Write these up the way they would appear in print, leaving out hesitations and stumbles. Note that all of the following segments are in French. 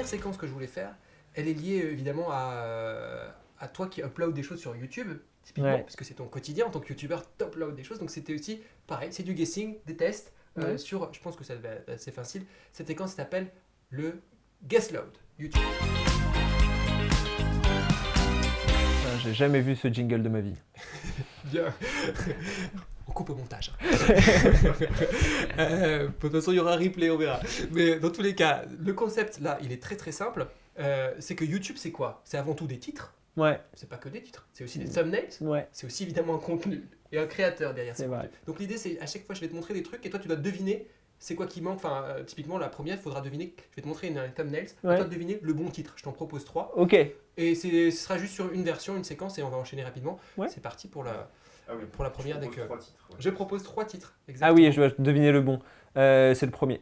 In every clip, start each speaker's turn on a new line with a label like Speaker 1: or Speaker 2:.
Speaker 1: première séquence que je voulais faire, elle est liée évidemment à toi qui upload des choses sur YouTube, typiquement,
Speaker 2: Ouais.
Speaker 1: parce que c'est ton quotidien en tant que YouTuber, t'upload des choses. Donc c'était aussi pareil, c'est du guessing, des tests
Speaker 2: Ouais.
Speaker 1: sur, je pense que ça va être assez facile. Cette séquence s'appelle le Guess Load YouTube.
Speaker 2: J'ai jamais vu ce jingle de ma vie.
Speaker 1: Bien. On coupe au montage. De toute façon, il y aura un replay, on verra. Mais dans tous les cas, le concept là, il est très très simple. C'est que YouTube, c'est quoi? C'est avant tout des titres.
Speaker 2: Ouais,
Speaker 1: C'est pas que des titres. C'est aussi des thumbnails.
Speaker 2: ouais.
Speaker 1: C'est aussi évidemment un contenu et un créateur derrière
Speaker 2: C'est
Speaker 1: ce
Speaker 2: vrai.
Speaker 1: contenu. Donc l'idée, c'est à chaque fois, je vais te montrer des trucs et toi, tu dois deviner c'est quoi qui manque. Enfin, typiquement, la première, il faudra deviner. Je vais te montrer un thumbnail.
Speaker 2: Ouais.
Speaker 1: Et toi, deviner le bon titre. Je t'en propose 3.
Speaker 2: Ok.
Speaker 1: Et ce sera juste sur une version, une séquence et on va enchaîner rapidement.
Speaker 2: Ouais.
Speaker 1: C'est parti pour la
Speaker 3: Ah oui,
Speaker 1: première dès que.
Speaker 3: 3 titres. Ouais.
Speaker 1: Je propose 3 titres.
Speaker 2: Ah
Speaker 1: Exactement.
Speaker 2: oui, je dois deviner le bon. C'est le premier.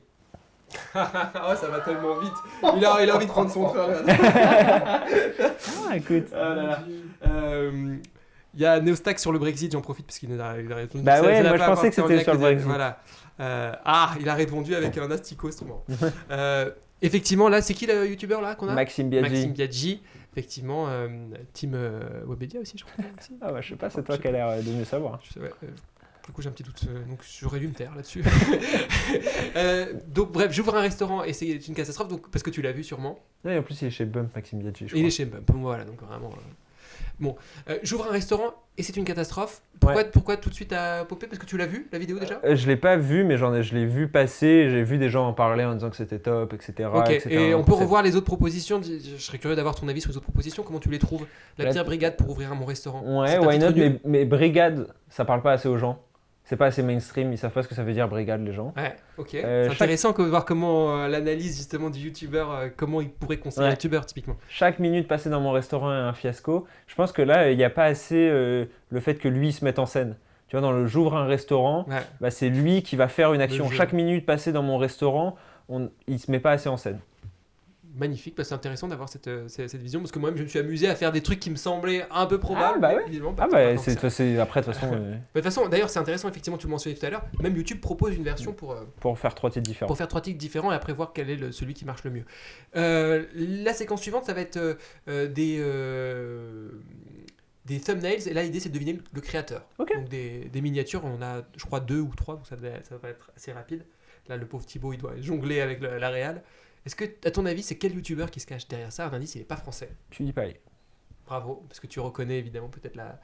Speaker 1: Oh, ça va tellement vite. Il a envie de prendre son train.
Speaker 2: Ah, écoute.
Speaker 1: Ah là là. Il y a Neostack sur le Brexit, j'en profite parce qu'il nous a répondu.
Speaker 2: Bah ouais,
Speaker 1: Ça n'a
Speaker 2: moi je
Speaker 1: pas
Speaker 2: pensais que
Speaker 1: apporté en
Speaker 2: c'était sur le
Speaker 1: lien que-
Speaker 2: Brexit.
Speaker 1: Voilà. Il a répondu avec un asticot instrument. Effectivement, là, c'est qui le youtubeur là qu'on a
Speaker 2: Maxime Biaggi.
Speaker 1: Maxime Biaggi. Effectivement, team Webedia aussi, je crois. Aussi.
Speaker 2: Ah bah je sais pas, c'est toi qui as l'air de mieux savoir.
Speaker 1: Je sais, ouais, du coup, j'ai un petit doute, donc j'aurais dû me taire là-dessus. Donc, bref, j'ouvre un restaurant et c'est une catastrophe, donc, parce que tu l'as vu sûrement.
Speaker 2: Ouais, en plus il est chez Bump, Maxime Biaggi, je
Speaker 1: Et il est
Speaker 2: crois.
Speaker 1: chez Bump, voilà, donc vraiment. Bon, j'ouvre un restaurant et c'est une catastrophe. Pourquoi tout de suite à popé? Parce que tu l'as vu, la vidéo déjà?
Speaker 2: Je l'ai pas vu, mais je l'ai vu passer, j'ai vu des gens en parler en disant que c'était top, etc.
Speaker 1: Ok,
Speaker 2: que c'était
Speaker 1: et
Speaker 2: un
Speaker 1: on peut
Speaker 2: concept.
Speaker 1: revoir les autres propositions. Je serais curieux d'avoir ton avis sur les autres propositions. Comment tu les trouves? La
Speaker 2: La-
Speaker 1: pire brigade pour ouvrir mon restaurant.
Speaker 2: Ouais,
Speaker 1: C'est un
Speaker 2: why
Speaker 1: titre
Speaker 2: not,
Speaker 1: nul.
Speaker 2: mais Brigade, ça parle pas assez aux gens. C'est pas assez mainstream, ils savent pas ce que ça veut dire Brigade, les gens.
Speaker 1: Ouais, ok.
Speaker 2: chaque-
Speaker 1: C'est intéressant de voir comment l'analyse justement du youtubeur, comment il pourrait conseiller un
Speaker 2: Ouais.
Speaker 1: youtubeur typiquement.
Speaker 2: Chaque minute passée dans mon restaurant est un fiasco. Je pense que là, il n'y a pas assez le fait que lui se mette en scène. Tu vois, dans le j'ouvre un restaurant,
Speaker 1: Ouais.
Speaker 2: bah, c'est lui qui va faire une action.
Speaker 1: jeu.
Speaker 2: Chaque minute passée dans mon restaurant, il se met pas assez en scène.
Speaker 1: Magnifique, parce que c'est intéressant d'avoir cette vision, parce que moi-même je me suis amusé à faire des trucs qui me semblaient un peu probables.
Speaker 2: Ah, bah
Speaker 1: mais
Speaker 2: ouais.
Speaker 1: évidemment,
Speaker 2: Ah
Speaker 1: pas
Speaker 2: bah,
Speaker 1: tant que ça.
Speaker 2: c'est après, de toute façon,
Speaker 1: De toute façon, d'ailleurs, c'est intéressant, effectivement, tu le mentionnais tout à l'heure, même YouTube propose une version pour
Speaker 2: faire 3 titres différents.
Speaker 1: faire 3 titres différents et après voir quel est celui qui marche le mieux. La séquence suivante, ça va être des thumbnails, et là l'idée c'est de deviner le créateur.
Speaker 2: Ok.
Speaker 1: Donc des miniatures, on a je crois 2 ou 3, donc ça va être assez rapide. Là le pauvre Thibaut il doit jongler avec la réal. Est-ce que, à ton avis, c'est quel youtubeur qui se cache derrière ça? Un indice, il n'est pas français.
Speaker 2: Tu dis pas.
Speaker 1: Bravo, parce que tu reconnais évidemment peut-être la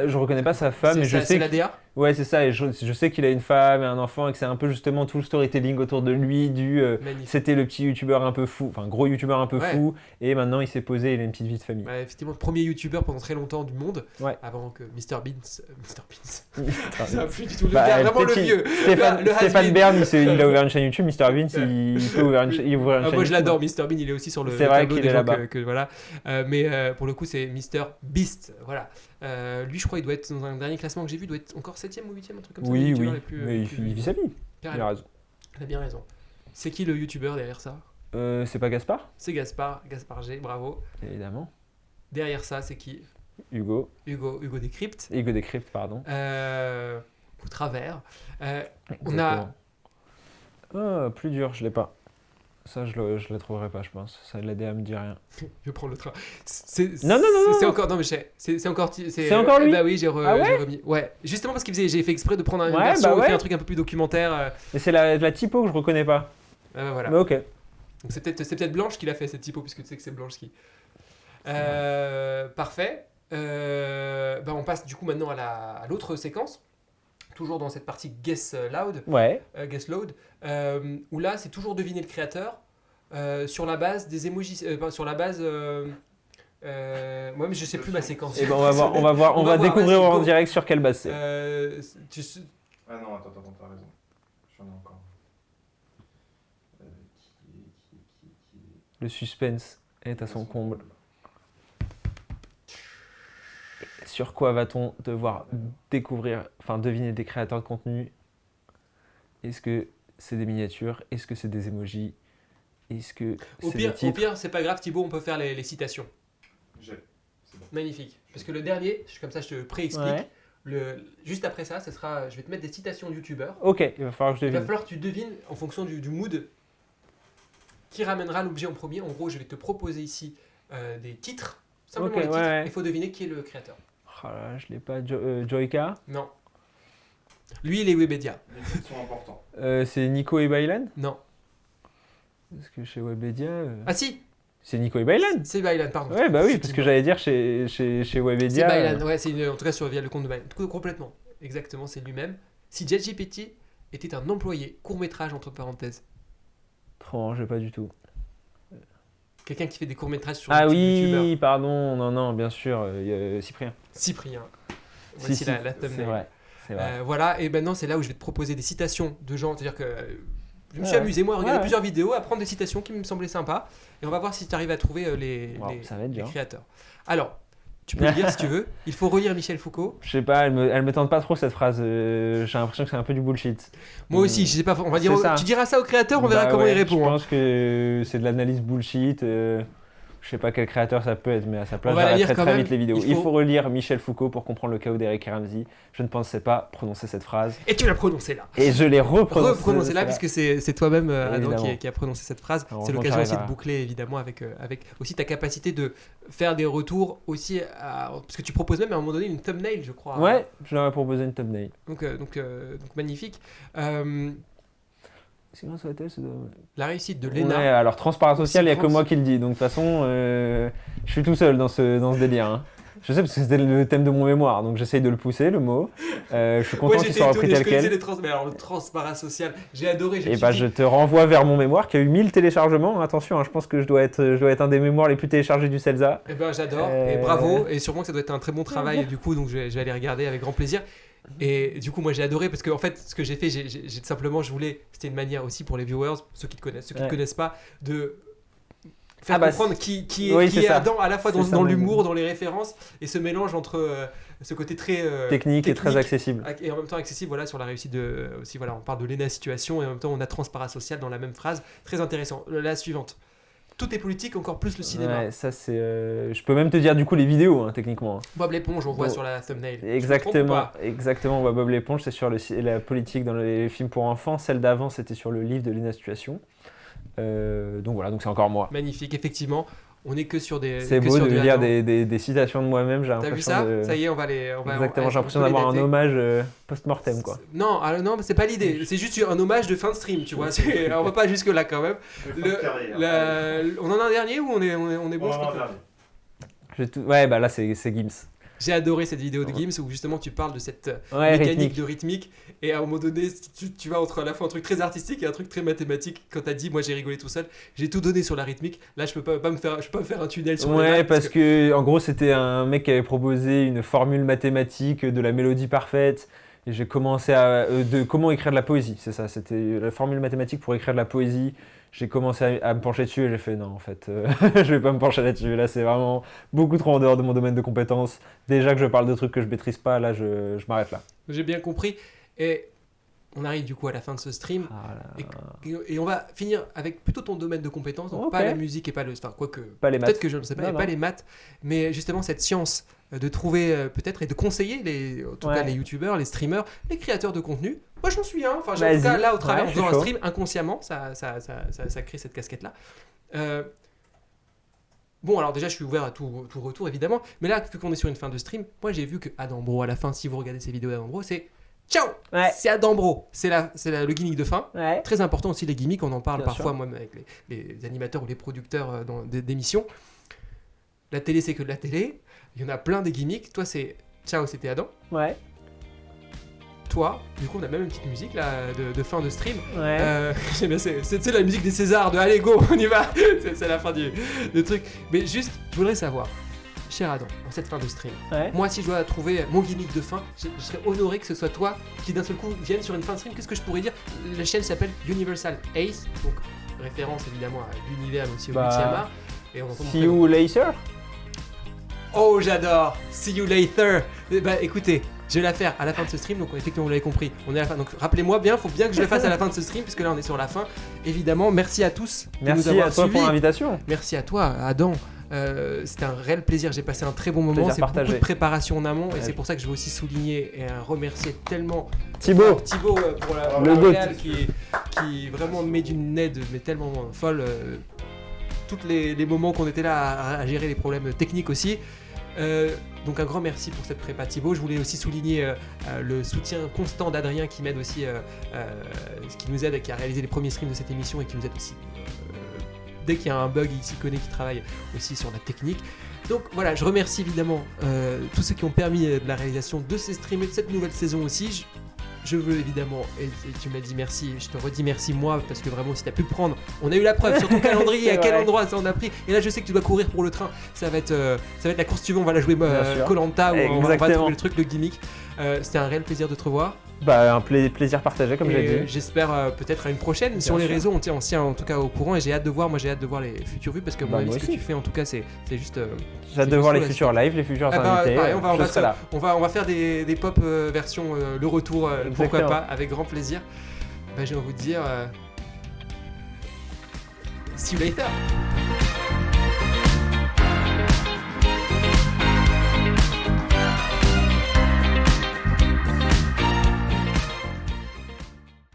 Speaker 2: Je reconnais pas sa femme, mais je sais
Speaker 1: c'est la
Speaker 2: que-
Speaker 1: DA.
Speaker 2: Ouais, c'est ça. Et je sais qu'il a une femme et un enfant et que c'est un peu justement tout le storytelling autour de lui.
Speaker 1: Magnifique.
Speaker 2: C'était le petit youtubeur un peu fou, enfin gros youtubeur un peu
Speaker 1: Ouais.
Speaker 2: fou. Et maintenant, il s'est posé, il a une petite vie de famille.
Speaker 1: Ouais, effectivement, le premier youtubeur pendant très longtemps du monde,
Speaker 2: Ouais.
Speaker 1: avant que Mr Beans, Mr Beans,
Speaker 2: Ah,
Speaker 1: c'est un plus du tout le
Speaker 2: bah,
Speaker 1: gars, vraiment le
Speaker 2: peut-être
Speaker 1: vieux.
Speaker 2: Stéphane,
Speaker 1: Le
Speaker 2: Stéphane
Speaker 1: has-been.
Speaker 2: Bern, il a ouvert une chaîne YouTube. Mr Bean, il peut ouvrir une chaîne
Speaker 1: Ah, moi je
Speaker 2: YouTube.
Speaker 1: l'adore, Mr Bean, il est aussi sur le
Speaker 2: C'est vrai
Speaker 1: tableau
Speaker 2: qu'il
Speaker 1: des
Speaker 2: est
Speaker 1: gens
Speaker 2: là-bas.
Speaker 1: voilà. Mais pour le coup, c'est Mr Beast, voilà. Lui, je crois, il doit être dans un dernier classement que j'ai vu, il doit être encore 7ème ou 8ème, un truc comme ça. des
Speaker 2: Oui,
Speaker 1: youtubeurs
Speaker 2: oui.
Speaker 1: les plus-
Speaker 2: Mais
Speaker 1: les
Speaker 2: il
Speaker 1: plus-
Speaker 2: vit sa vie. Il
Speaker 1: Carrément.
Speaker 2: a raison.
Speaker 1: Il a bien raison. C'est qui le youtubeur derrière ça?
Speaker 2: C'est pas Gaspard,
Speaker 1: C'est Gaspard G, bravo.
Speaker 2: évidemment.
Speaker 1: Derrière ça, c'est qui?
Speaker 2: Hugo.
Speaker 1: Hugo Décrypte.
Speaker 2: Hugo Décrypte, pardon.
Speaker 1: Au travers. On a.
Speaker 2: Exactement. Plus dur, je l'ai pas. Ça, je la trouverai pas, je pense. Ça, la DA me dit rien.
Speaker 1: Je prends le train.
Speaker 2: Non, non, non,
Speaker 1: C'est
Speaker 2: non.
Speaker 1: encore. Non, mais c'est encore.
Speaker 2: C'est encore lui?
Speaker 1: Bah oui, j'ai
Speaker 2: Ah ouais
Speaker 1: j'ai remis. Ouais, justement parce j'ai fait exprès de prendre une
Speaker 2: Ouais,
Speaker 1: version
Speaker 2: bah
Speaker 1: où il fait
Speaker 2: ouais.
Speaker 1: un truc un peu plus documentaire.
Speaker 2: Mais c'est la typo que je reconnais pas.
Speaker 1: Voilà.
Speaker 2: Mais ok.
Speaker 1: Donc c'est peut-être Blanche qui l'a fait cette typo, puisque tu sais que c'est Blanche qui. Parfait. Bah on passe du coup maintenant à l'autre séquence. Toujours dans cette partie Guess Loud.
Speaker 2: Ouais.
Speaker 1: Guess Load, où là c'est toujours deviner le créateur sur la base des emojis, sur la base. Moi, mais je sais plus ma séquence.
Speaker 2: Et ben on va voir, on va découvrir
Speaker 1: vas-y,
Speaker 2: en
Speaker 1: go.
Speaker 2: direct sur quelle base c'est.
Speaker 3: Ah non, attends, t'as raison. J'en ai encore. Qui est
Speaker 2: Le suspense est à son comble. Sur quoi va-t-on devoir découvrir, enfin deviner des créateurs de contenu? Est-ce que c'est des miniatures? Est-ce que c'est des emojis? Est-ce que
Speaker 1: Au
Speaker 2: c'est des titres?
Speaker 1: pire, c'est pas grave, Thibaut, on peut faire les citations.
Speaker 3: J'ai. C'est bon.
Speaker 1: Magnifique. Parce que le dernier, comme ça je te pré-explique,
Speaker 2: Ouais.
Speaker 1: juste après ça, ce sera, je vais te mettre des citations de youtubeurs.
Speaker 2: Ok, il va falloir que je
Speaker 1: Il va
Speaker 2: devine.
Speaker 1: falloir que tu devines en fonction du mood. qui ramènera l'objet en premier. En gros, je vais te proposer ici des titres, simplement
Speaker 2: Ok,
Speaker 1: les titres.
Speaker 2: ouais.
Speaker 1: Il faut deviner qui est le créateur.
Speaker 2: Oh là, je l'ai pas. Joyka.
Speaker 1: Non. Lui, il est Webedia.
Speaker 3: Les titres sont importants.
Speaker 2: C'est Nico et Bailan.
Speaker 1: Non.
Speaker 2: Parce que chez Webedia.
Speaker 1: Ah si,
Speaker 2: C'est Nico et Bailan.
Speaker 1: c'est Bailan, pardon.
Speaker 2: Ouais, bah oui, parce que j'allais dire chez
Speaker 1: C'est
Speaker 2: Webedia.
Speaker 1: Bailan, ouais, en tout cas via le compte de Bailan. Complètement. Exactement, c'est lui-même. Si ChatGPT était un employé, court-métrage entre parenthèses.
Speaker 2: Non, j'ai pas du tout.
Speaker 1: Quelqu'un qui fait des courts-métrages sur
Speaker 2: Ah
Speaker 1: YouTubeur.
Speaker 2: oui, pardon, non, bien sûr, Cyprien.
Speaker 1: Cyprien. Voici la
Speaker 2: C'est
Speaker 1: thumbnail.
Speaker 2: vrai. C'est vrai.
Speaker 1: Voilà, et maintenant c'est là où je vais te proposer des citations de gens. C'est-à-dire que je me suis
Speaker 2: Ouais.
Speaker 1: amusé, moi, à regarder
Speaker 2: Ouais.
Speaker 1: plusieurs vidéos, à prendre des citations qui me semblaient sympas. Et on va voir si tu arrives à trouver
Speaker 2: Wow, ça va être
Speaker 1: les
Speaker 2: dur.
Speaker 1: créateurs. Alors, tu peux le lire si tu veux. Il faut relire Michel Foucault.
Speaker 2: Je sais pas, elle me tente pas trop cette phrase. J'ai l'impression que c'est un peu du bullshit.
Speaker 1: Moi aussi, je sais pas. On va dire,
Speaker 2: C'est ça.
Speaker 1: tu diras ça au créateur, on verra
Speaker 2: Bah
Speaker 1: comment
Speaker 2: ouais,
Speaker 1: il répond.
Speaker 2: Je
Speaker 1: hein.
Speaker 2: pense que c'est de l'analyse bullshit. Je sais pas quel créateur ça peut être, mais à sa place,
Speaker 1: On va la lire
Speaker 2: j'arrêterai
Speaker 1: quand
Speaker 2: très
Speaker 1: même.
Speaker 2: vite les vidéos.
Speaker 1: Il
Speaker 2: Il
Speaker 1: faut-
Speaker 2: faut relire Michel Foucault pour comprendre le chaos d'Eric et Ramsey. Je ne pensais pas prononcer cette phrase.
Speaker 1: Et tu l'as prononcé là.
Speaker 2: Et je l'ai reprononcée.
Speaker 1: Reprononcer là, puisque c'est toi-même, Adam,
Speaker 2: Évidemment.
Speaker 1: qui a prononcé cette phrase.
Speaker 2: Heureusement
Speaker 1: C'est
Speaker 2: que
Speaker 1: l'occasion
Speaker 2: j'arrive
Speaker 1: aussi de
Speaker 2: à-
Speaker 1: boucler, évidemment, avec aussi ta capacité de faire des retours aussi. Parce que tu proposes même à un moment donné une thumbnail, je crois.
Speaker 2: Ouais, je leur ai proposé une thumbnail.
Speaker 1: Donc magnifique.
Speaker 2: C'est grâce à elle, ça doit-
Speaker 1: La réussite de Léna.
Speaker 2: Ouais, alors transparence sociale, il n'y a que
Speaker 1: grande.
Speaker 2: moi qui le dis. Donc de toute façon, je suis tout seul dans ce délire. Hein. Je sais parce que c'était le thème de mon mémoire, donc j'essaye de le pousser, le mot. Je suis content
Speaker 1: Ouais,
Speaker 2: qu'il
Speaker 1: j'étais
Speaker 2: soit repris
Speaker 1: étonné,
Speaker 2: tel
Speaker 1: je connaissais
Speaker 2: quel.
Speaker 1: mais alors le transparasocial, j'ai adoré.
Speaker 2: Et bah je te renvoie vers mon mémoire qui a eu 1000 téléchargements. Attention, hein, je pense que je dois être un des mémoires les plus téléchargés du CELSA.
Speaker 1: Eh ben j'adore, et
Speaker 2: Euh.
Speaker 1: bravo, et sûrement que ça doit être un très bon travail du coup, donc je vais aller regarder avec grand plaisir. Et du coup moi j'ai adoré parce que en fait ce que j'ai fait, je voulais, c'était une manière aussi pour les viewers, ceux qui te connaissent, ceux qui ne
Speaker 2: Ouais.
Speaker 1: connaissent pas, de faire
Speaker 2: Ah bah,
Speaker 1: comprendre qui
Speaker 2: oui,
Speaker 1: est
Speaker 2: c'est ça.
Speaker 1: Adam, à la fois
Speaker 2: C'est ça,
Speaker 1: dans
Speaker 2: mon-
Speaker 1: l'humour, dans les références, et ce mélange entre ce côté très
Speaker 2: Technique et très accessible.
Speaker 1: et en même temps accessible, voilà, sur la réussite de aussi, voilà, on parle de Léna Situation et en même temps on a transparasocial dans la même phrase, très intéressant. La suivante, tout est politique, encore plus le cinéma.
Speaker 2: Ouais, ça c'est. Je peux même te dire du coup les vidéos, hein, techniquement.
Speaker 1: Bob l'éponge, on voit
Speaker 2: Bon.
Speaker 1: sur la thumbnail. Je me trompe ou
Speaker 2: Exactement,
Speaker 1: pas
Speaker 2: exactement. Bah, Bob l'éponge, c'est sur la politique dans les films pour enfants. Celle d'avant, c'était sur le livre de Léna Situation. Donc voilà, donc c'est encore moi.
Speaker 1: Magnifique, effectivement. On n'est que sur des.
Speaker 2: C'est
Speaker 1: que
Speaker 2: beau
Speaker 1: sur
Speaker 2: de
Speaker 1: du
Speaker 2: lire
Speaker 1: Adam.
Speaker 2: des citations de moi-même. J'ai
Speaker 1: T'as vu
Speaker 2: l'impression
Speaker 1: ça
Speaker 2: de.
Speaker 1: Ça y est, on va les.
Speaker 2: Exactement, j'ai l'impression d'avoir un hommage post-mortem, quoi.
Speaker 1: Non, non, mais c'est pas l'idée. C'est juste un hommage de fin de stream, tu vois. On va pas jusque là quand même. On en a un dernier ou on est bon, je crois que-
Speaker 2: Ouais, bah là c'est Gims.
Speaker 1: J'ai adoré cette vidéo de Gims où justement tu parles de cette
Speaker 2: Ouais,
Speaker 1: mécanique
Speaker 2: rythmique.
Speaker 1: de rythmique et à un moment donné tu vas entre à la fois un truc très artistique et un truc très mathématique. Quand t'as dit moi j'ai rigolé tout seul, j'ai tout donné sur la rythmique. Là je peux pas me faire un tunnel sur les
Speaker 2: Ouais,
Speaker 1: maths
Speaker 2: parce que en gros c'était un mec qui avait proposé une formule mathématique de la mélodie parfaite. Et j'ai commencé de comment écrire de la poésie, c'est ça, c'était la formule mathématique pour écrire de la poésie. J'ai commencé à me pencher dessus et j'ai fait non, en fait, je vais pas me pencher là-dessus. Là, c'est vraiment beaucoup trop en dehors de mon domaine de compétences. Déjà que je parle de trucs que je maîtrise pas, là, je m'arrête là.
Speaker 1: J'ai bien compris. Et on arrive du coup à la fin de ce stream. Et on va finir avec plutôt ton domaine de compétences, donc
Speaker 2: Ok.
Speaker 1: pas la musique et pas le. Enfin, quoique.
Speaker 2: Pas les
Speaker 1: Peut-être
Speaker 2: maths.
Speaker 1: que je ne sais pas,
Speaker 2: Non,
Speaker 1: et pas
Speaker 2: non.
Speaker 1: les maths, mais justement cette science de trouver peut-être et de conseiller en tout
Speaker 2: Ouais.
Speaker 1: cas les youtubeurs, les streamers, les créateurs de contenu. Moi j'en suis un, enfin en
Speaker 2: Vas-y.
Speaker 1: tout cas là au travers
Speaker 2: Ouais,
Speaker 1: en
Speaker 2: je suis
Speaker 1: faisant un
Speaker 2: chaud.
Speaker 1: stream inconsciemment, ça crée cette casquette là. Bon alors déjà je suis ouvert à tout retour évidemment, mais là vu qu'on est sur une fin de stream, moi j'ai vu que Adam Bro à la fin, si vous regardez ces vidéos d'Adam Bro, c'est ciao,
Speaker 2: Ouais.
Speaker 1: c'est Adam Bro, c'est le gimmick de fin.
Speaker 2: Ouais.
Speaker 1: Très important aussi les gimmicks, on en parle
Speaker 2: Bien
Speaker 1: parfois
Speaker 2: sûr.
Speaker 1: moi avec les animateurs ou les producteurs d'émissions. La télé c'est que de la télé, il y en a plein des gimmicks. Toi c'est ciao, c'était Adam.
Speaker 2: Ouais.
Speaker 1: Toi, du coup on a même une petite musique là de fin de stream.
Speaker 2: Ouais.
Speaker 1: J'aime bien, c'est la musique des Césars de allez go, on y va. c'est la fin du truc. Mais juste, je voudrais savoir, cher Adam, en cette fin de stream,
Speaker 2: Ouais.
Speaker 1: moi si je dois trouver mon gimmick de fin, je serais honoré que ce soit toi qui d'un seul coup vienne sur une fin de stream. Qu'est-ce que je pourrais dire? La chaîne s'appelle Universal Ace, donc référence évidemment à l'univers mais aussi au
Speaker 2: Bah,
Speaker 1: 8e art. Et on entend mon
Speaker 2: See
Speaker 1: prénom.
Speaker 2: you later.
Speaker 1: Oh j'adore, see you later. Bah écoutez, je vais la faire à la fin de ce stream, donc effectivement vous l'avez compris, on est à la fin. Donc rappelez-moi bien, faut bien que je le fasse à la fin de ce stream, puisque là on est sur la fin. Évidemment, merci à tous de nous
Speaker 2: Merci
Speaker 1: avoir
Speaker 2: à toi
Speaker 1: suivis.
Speaker 2: pour l'invitation.
Speaker 1: Merci à toi, Adam, C'était un réel plaisir, j'ai passé un très bon moment,
Speaker 2: Plaisir
Speaker 1: c'est beaucoup
Speaker 2: partagé.
Speaker 1: de préparation en amont
Speaker 2: Ouais.
Speaker 1: et c'est pour ça que je veux aussi souligner et remercier tellement
Speaker 2: Thibaut,
Speaker 1: Thibaut pour
Speaker 2: Le
Speaker 1: la
Speaker 2: goat.
Speaker 1: réal qui vraiment met d'une aide mais tellement folle tous les moments qu'on était là à gérer les problèmes techniques aussi. Donc un grand merci pour cette prépa Thibaut. Je voulais aussi souligner le soutien constant d'Adrien qui m'aide aussi, qui nous aide et qui a réalisé les premiers streams de cette émission et qui nous aide aussi dès qu'il y a un bug, il s'y connaît, qui travaille aussi sur la technique. Donc voilà, je remercie évidemment tous ceux qui ont permis de la réalisation de ces streams et de cette nouvelle saison aussi. Je veux évidemment, et tu m'as dit merci, je te redis merci moi, parce que vraiment si tu as pu le prendre, on a eu la preuve sur ton calendrier, à quel
Speaker 2: vrai.
Speaker 1: endroit ça en a pris. Et là je sais que tu dois courir pour le train, ça va être la course suivante, on va la jouer
Speaker 2: Bien sûr.
Speaker 1: Koh-Lanta, où on va
Speaker 2: Exactement.
Speaker 1: trouver le truc, le gimmick. C'était un réel plaisir de te revoir.
Speaker 2: Bah, un plaisir partagé, comme
Speaker 1: Et
Speaker 2: j'ai dit.
Speaker 1: j'espère peut-être à une prochaine.
Speaker 2: Bien
Speaker 1: Sur les
Speaker 2: sûr.
Speaker 1: réseaux, on se tient en tout cas au courant et j'ai hâte de voir les futures vues parce que
Speaker 2: Bah,
Speaker 1: moi,
Speaker 2: moi
Speaker 1: ce que
Speaker 2: aussi.
Speaker 1: tu fais en tout cas, c'est juste.
Speaker 2: J'ai hâte de voir les
Speaker 1: la
Speaker 2: futurs lives, les futurs
Speaker 1: Ah bah,
Speaker 2: invités.
Speaker 1: pareil, on
Speaker 2: je
Speaker 1: va
Speaker 2: serai là.
Speaker 1: on va faire des pop version le retour, pourquoi
Speaker 2: Exactement.
Speaker 1: pas, avec grand plaisir. Bah, j'ai envie de dire. See you later!